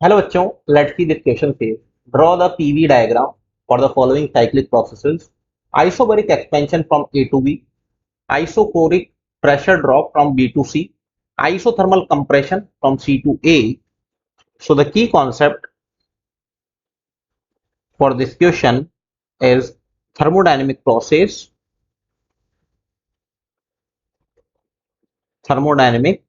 Hello बच्चों, let's see this question says draw the PV diagram for the following cyclic processes: isobaric expansion from A to B, isochoric pressure drop from B to C, isothermal compression from C to A. So the key concept for this question is thermodynamic process, thermodynamic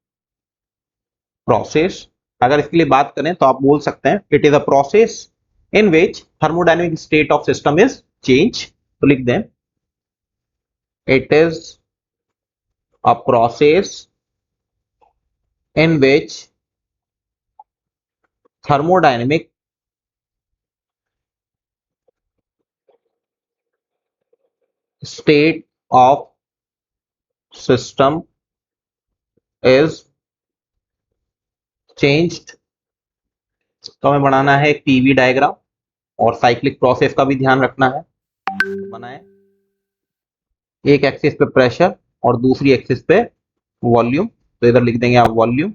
process. अगर इसके लिए बात करें तो आप बोल सकते हैं it is a process in which thermodynamic state of system is change. तो लिख दें it is a process in which thermodynamic state of system is changed. तो हमें बनाना है एक पीवी डायग्राम और साइक्लिक प्रोसेस का भी ध्यान रखना है. बनाए एक एक्सिस पे प्रेशर और दूसरी एक्सिस पे वॉल्यूम. तो इधर लिख देंगे आप वॉल्यूम,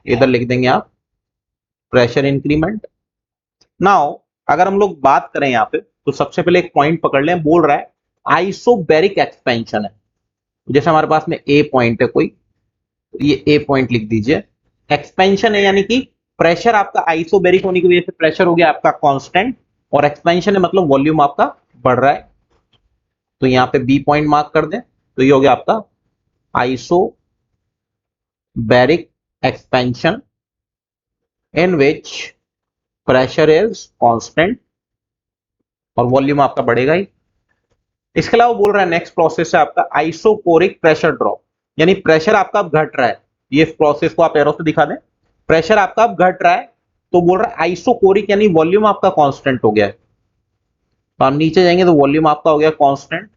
इधर लिख देंगे आप प्रेशर इंक्रीमेंट. नाउ अगर हम लोग बात करें यहाँ पे तो सबसे पहले एक पॉइंट पकड़ लें. बोल रहा है आइसोबैरिक एक्सपेंशन है. जैसे हमारे पास में ए पॉइंट है कोई, तो ये ए पॉइंट लिख दीजिए. एक्सपेंशन है यानी कि प्रेशर आपका आइसोबैरिक होने की वजह से प्रेशर हो गया आपका कांस्टेंट, और एक्सपेंशन है मतलब वॉल्यूम आपका बढ़ रहा है. तो यहाँ पे बी पॉइंट मार्क कर दें. तो ये हो गया आपका isobaric expansion in which pressure is constant और वॉल्यूम आपका बढ़ेगा ही. इसके अलावा बोल रहा है नेक्स्ट प्रोसेस है आपका आइसोकोरिक प्रेशर ड्रॉप, यानी प्रेशर आपका अब घट रहा है. ये प्रोसेस को आप एरो से दिखा दें. प्रेशर आपका अब घट रहा है तो बोल रहा है आइसोकोरिक यानी वॉल्यूम आपका कांस्टेंट हो गया है. तो हम नीचे जाएंगे तो वॉल्यूम आपका हो गया कांस्टेंट.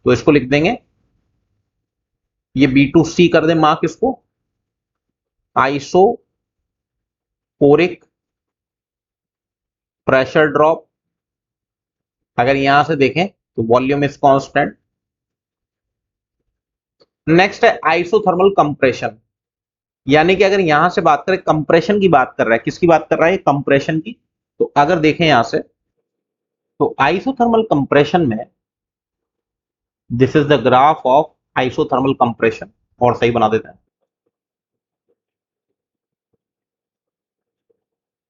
तो इसको लिख देंगे, ये B2C कर दे मार्क इसको. Isochoric pressure drop. अगर यहां से देखें तो वॉल्यूम इज कांस्टेंट. नेक्स्ट है आइसोथर्मल कंप्रेशन, यानी कि अगर यहां से बात करें कंप्रेशन की बात कर रहा है. किसकी बात कर रहा है? कंप्रेशन की. तो अगर देखें यहां से तो आइसोथर्मल कंप्रेशन में this is the graph of isothermal compression. और सही बना देते हैं.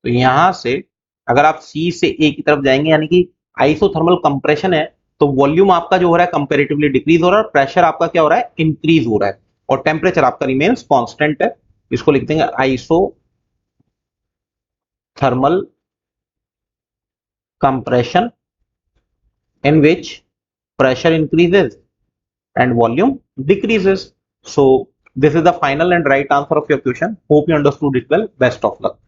तो यहां से अगर आप सी से ए की तरफ जाएंगे यानी कि आइसोथर्मल कंप्रेशन है तो वॉल्यूम आपका जो हो रहा है कंपेरेटिवली डिक्रीज हो रहा है, प्रेशर आपका क्या हो रहा है? इंक्रीज हो रहा है, और टेम्परेचर आपका रिमेन्स कांस्टेंट है. इसको लिख देंगे isothermal compression in which pressure increases and volume decreases. So this is the final and right answer of your question. Hope you understood it well. Best of luck.